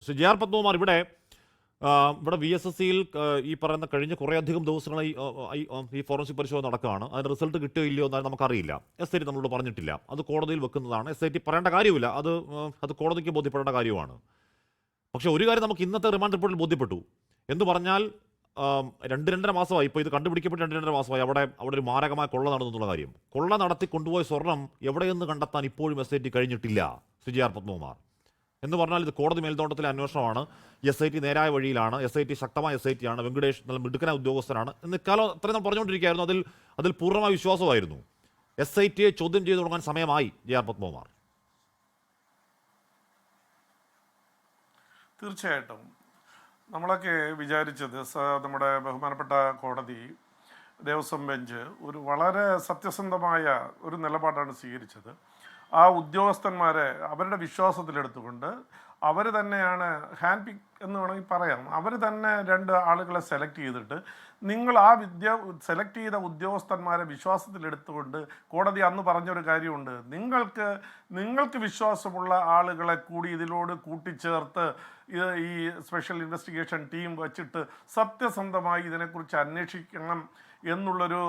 Shri J R Padmakumar, ഇവിടെ V S S സിയിൽ ഈ പറയുന്ന കഴിഞ്ഞ കുറേയധികം ദിവസങ്ങളായി ഈ ഫോറൻസിക് പരിശോധന നടക്കുകയാണ്. അതിന് റിസൾട്ട് കിട്ടുകയോ ഇല്ലയോ എന്നാലും നമുക്കറിയില്ല. എസ് ഐ ടി നമ്മളോട് പറഞ്ഞിട്ടില്ല. അത് കോടതിയിൽ വെക്കുന്നതാണ്. എസ് ഐ ടി പറയേണ്ട കാര്യമില്ല. അത് കോടതിക്ക് ബോധ്യപ്പെടേണ്ട കാര്യമാണ്. പക്ഷേ ഒരു കാര്യം നമുക്ക് ഇന്നത്തെ റിമാൻഡ് റിപ്പോർട്ടിൽ ബോധ്യപ്പെട്ടു. എന്ന് പറഞ്ഞാൽ 2-2.5 മാസമായി, ഇപ്പോൾ ഇത് കണ്ടുപിടിക്കപ്പെട്ട് 2-2.5 മാസമായി അവിടെ ഒരു മാരകമായ കൊള്ള നടന്നു എന്നുള്ള കാര്യം. കൊള്ള നടത്തി കൊണ്ടുപോയ സ്വർണം എവിടെയെന്ന് കണ്ടെത്താൻ ഇപ്പോഴും എസ് ഐ ടി കഴിഞ്ഞിട്ടില്ല. ശ്രീ ജെ ആർ പത്മകുമാർ, എന്ന് പറഞ്ഞാൽ ഇത് കോടതി മേൽനോട്ടത്തിലെ അന്വേഷണമാണ്. എസ് ഐ ടി നേരായ വഴിയിലാണ്. എസ് ഐ ടി ശക്തമായ എസ് ഐ ടി ആണ്. വെങ്കടേഷ് നല്ല മിടുക്കനായ ഉദ്യോഗസ്ഥനാണ് എന്ന് ഇക്കാലം അത്രയും നാം പറഞ്ഞുകൊണ്ടിരിക്കുകയായിരുന്നു. അതിൽ പൂർണ്ണമായ വിശ്വാസമായിരുന്നു. എസ് ഐ ടിയെ ചോദ്യം ചെയ്തു തുടങ്ങാൻ സമയമായി. ജെ ആർ പത്മകുമാർ, തീർച്ചയായിട്ടും നമ്മളൊക്കെ വിചാരിച്ചത് നമ്മുടെ ബഹുമാനപ്പെട്ട കോടതി ദേവസ്വം ബെഞ്ച് ഒരു വളരെ സത്യസന്ധമായ ഒരു നിലപാടാണ് സ്വീകരിച്ചത്. ആ ഉദ്യോഗസ്ഥന്മാരെ അവരുടെ വിശ്വാസത്തിലെടുത്തുകൊണ്ട് അവർ തന്നെയാണ് ഹാൻഡ് പിക്ക് എന്ന് വേണമെങ്കിൽ പറയാം. അവർ തന്നെ 2 ആളുകളെ സെലക്ട് ചെയ്തിട്ട് നിങ്ങൾ ആ സെലക്ട് ചെയ്ത ഉദ്യോഗസ്ഥന്മാരെ വിശ്വാസത്തിലെടുത്തുകൊണ്ട് കോടതി അന്ന് പറഞ്ഞൊരു കാര്യമുണ്ട്. നിങ്ങൾക്ക് വിശ്വാസമുള്ള ആളുകളെ കൂടി ഇതിലോട് കൂട്ടിച്ചേർത്ത് ഈ സ്പെഷ്യൽ ഇൻവെസ്റ്റിഗേഷൻ ടീം വച്ചിട്ട് സത്യസന്ധമായി ഇതിനെക്കുറിച്ച് അന്വേഷിക്കണം എന്നുള്ളൊരു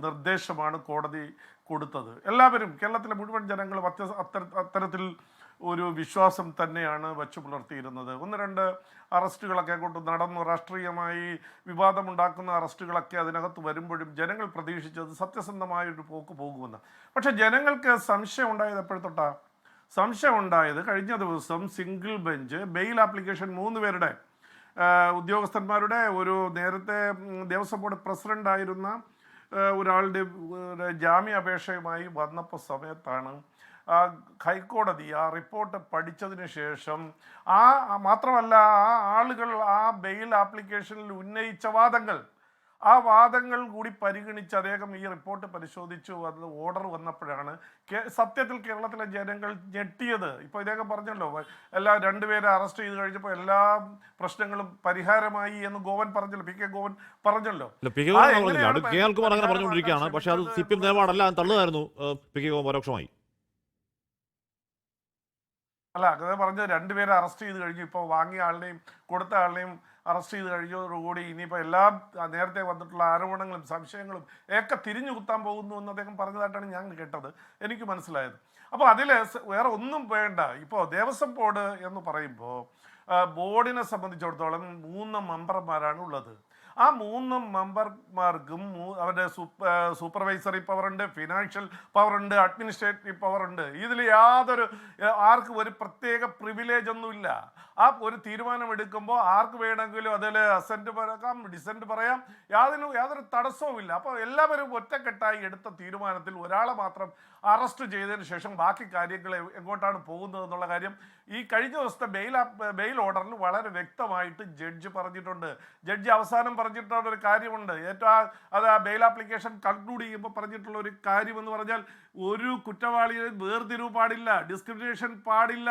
നിർദ്ദേശമാണ് കോടതി കൊടുത്തത്. എല്ലാവരും, കേരളത്തിലെ മുഴുവൻ ജനങ്ങളും അത്തരത്തിൽ ഒരു വിശ്വാസം തന്നെയാണ് വച്ചു പുലർത്തിയിരുന്നത്. 1-2 അറസ്റ്റുകളൊക്കെ കൊണ്ട് നടന്നു, രാഷ്ട്രീയമായി വിവാദമുണ്ടാക്കുന്ന അറസ്റ്റുകളൊക്കെ അതിനകത്ത് വരുമ്പോഴും ജനങ്ങൾ പ്രതീക്ഷിച്ചത് സത്യസന്ധമായൊരു പോക്ക് പോകുമെന്ന്. പക്ഷേ ജനങ്ങൾക്ക് സംശയം ഉണ്ടായത് എപ്പോഴത്തൊട്ടാ? സംശയം ഉണ്ടായത് കഴിഞ്ഞ ദിവസം സിംഗിൾ ബെഞ്ച് ബെയിൽ ആപ്ലിക്കേഷൻ 3 പേരുടെ ഉദ്യോഗസ്ഥന്മാരുടെ ഒരു നേരത്തെ ദേവസ്വം ബോർഡ് പ്രസിഡൻ്റായിരുന്ന ഒരാളുടെ ജാമ്യാപേക്ഷയുമായി വന്നപ്പോൾ സമയത്താണ് ഹൈക്കോടതി ആ റിപ്പോർട്ട് പഠിച്ചതിന് ശേഷം മാത്രമല്ല ആ ആളുകൾ ആ ബെയിൽ ആപ്ലിക്കേഷനിൽ ഉന്നയിച്ച ആ വാദങ്ങൾ കൂടി പരിഗണിച്ച് അദ്ദേഹം ഈ റിപ്പോർട്ട് പരിശോധിച്ചു. അത് ഓർഡർ വന്നപ്പോഴാണ് സത്യത്തിൽ കേരളത്തിലെ ജനങ്ങൾ ഞെട്ടിയത്. ഇപ്പോൾ ഇദ്ദേഹം പറഞ്ഞല്ലോ, 2 പേരെ അറസ്റ്റ് ചെയ്ത് കഴിഞ്ഞപ്പോൾ എല്ലാ പ്രശ്നങ്ങളും പരിഹാരമായി എന്ന് ഗോവൻ പറഞ്ഞല്ലോ, പി കെ ഗോവൻ പറഞ്ഞല്ലോ. പക്ഷേ അത് സി പി എം നിലപാടല്ല, തള്ളുകയായിരുന്നു പി കെ ഗോവൻ പരോക്ഷമായി. അല്ല, അങ്ങനെ പറഞ്ഞത് 2 പേരെ അറസ്റ്റ് ചെയ്ത് കഴിഞ്ഞു. ഇപ്പോൾ വാങ്ങിയ ആളിനെയും കൊടുത്ത ആളിനെയും അറസ്റ്റ് ചെയ്ത് കഴിഞ്ഞതോടുകൂടി ഇനിയിപ്പോൾ എല്ലാ നേരത്തെ വന്നിട്ടുള്ള ആരോപണങ്ങളും സംശയങ്ങളും ഒക്കെ തിരിഞ്ഞു കുത്താൻ പോകുന്നു എന്ന് അദ്ദേഹം പറഞ്ഞതായിട്ടാണ് ഞാൻ കേട്ടത്, എനിക്ക് മനസ്സിലായത്. അപ്പോൾ അതിൽ വേറെ ഒന്നും വേണ്ട. ഇപ്പോൾ ദേവസ്വം ബോർഡ് എന്ന് പറയുമ്പോൾ ബോർഡിനെ സംബന്ധിച്ചിടത്തോളം 3 മെമ്പർമാരാണ് ഉള്ളത്. ആ 3 മെമ്പർമാർക്കും അവരുടെ സൂപ്പർവൈസറി പവറുണ്ട്, ഫിനാൻഷ്യൽ പവറുണ്ട്, അഡ്മിനിസ്ട്രേറ്റീവ് പവറുണ്ട്. ഇതിൽ ആർക്കും ഒരു പ്രത്യേക പ്രിവിലേജ് ഒന്നുമില്ല. ആ ഒരു തീരുമാനമെടുക്കുമ്പോൾ ആർക്ക് വേണമെങ്കിലും അതിൽ അസെൻറ്റ് പറയാം, ഡിസെൻറ്റ് പറയാം, യാതൊരു തടസ്സവുമില്ല. അപ്പോൾ എല്ലാവരും ഒറ്റക്കെട്ടായി എടുത്ത തീരുമാനത്തിൽ ഒരാളെ മാത്രം അറസ്റ്റ് ചെയ്തതിന് ശേഷം ബാക്കി കാര്യങ്ങൾ എങ്ങോട്ടാണ് പോകുന്നത് എന്നുള്ള കാര്യം ഈ കഴിഞ്ഞ ദിവസത്തെ ബെയിൽ ഓർഡറിൽ വളരെ വ്യക്തമായിട്ട് ജഡ്ജ് പറഞ്ഞിട്ടുണ്ട്. ജഡ്ജി അവസാനം പറഞ്ഞിട്ടുള്ള ഒരു കാര്യമുണ്ട്. അത് ആ ബെയിൽ ആപ്ലിക്കേഷൻ കൺക്ലൂഡ് ചെയ്യുമ്പോൾ പറഞ്ഞിട്ടുള്ള ഒരു കാര്യം എന്ന് പറഞ്ഞാൽ, ഒരു കുറ്റവാളിയെ വേർതിരിവ് പാടില്ല, ഡിസ്ക്രിമിനേഷൻ പാടില്ല,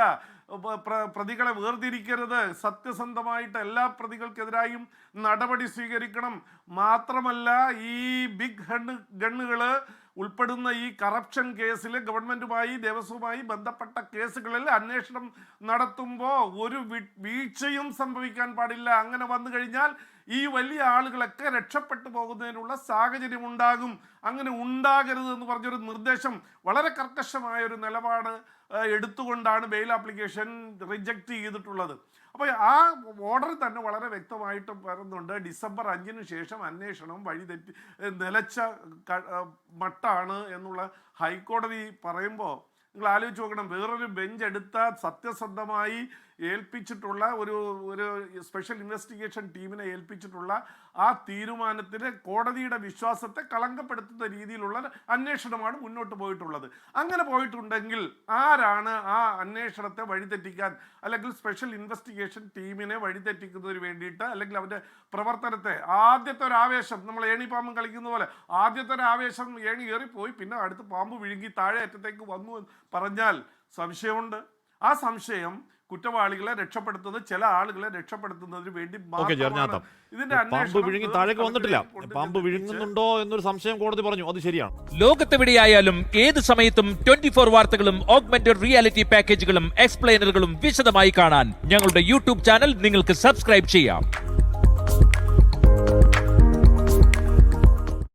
പ്രതികളെ വേർതിരിക്കരുത്, സത്യസന്ധമായിട്ട് എല്ലാ പ്രതികൾക്കെതിരായും നടപടി സ്വീകരിക്കണം. മാത്രമല്ല ഈ ബിഗ് ഗണ്ണുകൾ ഉൾപ്പെടുന്ന ഈ കറപ്ഷൻ കേസിൽ ഗവൺമെൻറ്റുമായി ദേവസ്വവുമായി ബന്ധപ്പെട്ട കേസുകളിൽ അന്വേഷണം നടത്തുമ്പോൾ ഒരു വീഴ്ചയും സംഭവിക്കാൻ പാടില്ല. അങ്ങനെ വന്നു കഴിഞ്ഞാൽ ഈ വലിയ ആളുകളൊക്കെ രക്ഷപ്പെട്ടു പോകുന്നതിനുള്ള സാഹചര്യം ഉണ്ടാകും. അങ്ങനെ ഉണ്ടാകരുത് എന്ന് പറഞ്ഞൊരു നിർദ്ദേശം, വളരെ കർക്കശമായൊരു നിലപാട് എടുത്തുകൊണ്ടാണ് ബെയിൽ ആപ്ലിക്കേഷൻ റിജക്റ്റ് ചെയ്തിട്ടുള്ളത്. അപ്പോൾ ആ ഓർഡർ തന്നെ വളരെ വ്യക്തമായിട്ട് പറയുന്നുണ്ട്, ഡിസംബർ 5-ന് ശേഷം അന്വേഷണം നിലച്ച മട്ടാണ് എന്നുള്ള ഹൈക്കോടതി പറയുമ്പോൾ നിങ്ങൾ ആലോചിച്ച് നോക്കണം. വേറൊരു ബെഞ്ച് എടുത്ത സത്യസന്ധമായി ഏൽപ്പിച്ചിട്ടുള്ള ഒരു സ്പെഷ്യൽ ഇൻവെസ്റ്റിഗേഷൻ ടീമിനെ ഏൽപ്പിച്ചിട്ടുള്ള ആ തീരുമാനത്തിന് കോടതിയുടെ വിശ്വാസത്തെ കളങ്കപ്പെടുത്തുന്ന രീതിയിലുള്ള അന്വേഷണമാണ് മുന്നോട്ട് പോയിട്ടുള്ളത്. അങ്ങനെ പോയിട്ടുണ്ടെങ്കിൽ ആരാണ് ആ അന്വേഷണത്തെ വഴിതെറ്റിക്കാൻ, അല്ലെങ്കിൽ സ്പെഷ്യൽ ഇൻവെസ്റ്റിഗേഷൻ ടീമിനെ വഴിതെറ്റിക്കുന്നതിന് വേണ്ടിയിട്ട്, അല്ലെങ്കിൽ അവൻ്റെ പ്രവർത്തനത്തെ ആദ്യത്തെ ഒരു ആവേശം, നമ്മൾ ഏണിപ്പാമ്പും കളിക്കുന്ന പോലെ ആദ്യത്തെ ഒരു ആവേശം ഏണി കയറിപ്പോയി, പിന്നെ അടുത്ത് പാമ്പ് വിഴുങ്ങി താഴെ അറ്റത്തേക്ക് വന്നു എന്ന് പറഞ്ഞാൽ സംശയമുണ്ട്. ആ സംശയം കുറ്റവാളികളെ രക്ഷപ്പെടുത്തുന്നത് ചില ആളുകളെ രക്ഷപ്പെടുത്തുന്നതിന് വേണ്ടി ഓക്കെ ജെറിഞ്ഞാത്ത ഇതിന്റെ പാമ്പ് അന്വേഷണം വിഴുങ്ങി താഴേക്ക് വന്നിട്ടില്ല. കൊണ്ട് പാമ്പ് വിഴുങ്ങുന്നുണ്ടോ എന്നൊരു സംശയം കോടതി പറഞ്ഞു, അത് ശരിയാണ്. ലോകത്തെവിടെയായാലും ഏത് സമയത്തും 24 വാർത്തകളും ഓഗ്മെന്റഡ് റിയാലിറ്റി പാക്കേജുകളും എക്സ്പ്ലെയിനറുകളും വിശദമായി കാണാൻ ഞങ്ങളുടെ യൂട്യൂബ് ചാനൽ നിങ്ങൾക്ക് സബ്സ്ക്രൈബ് ചെയ്യാം.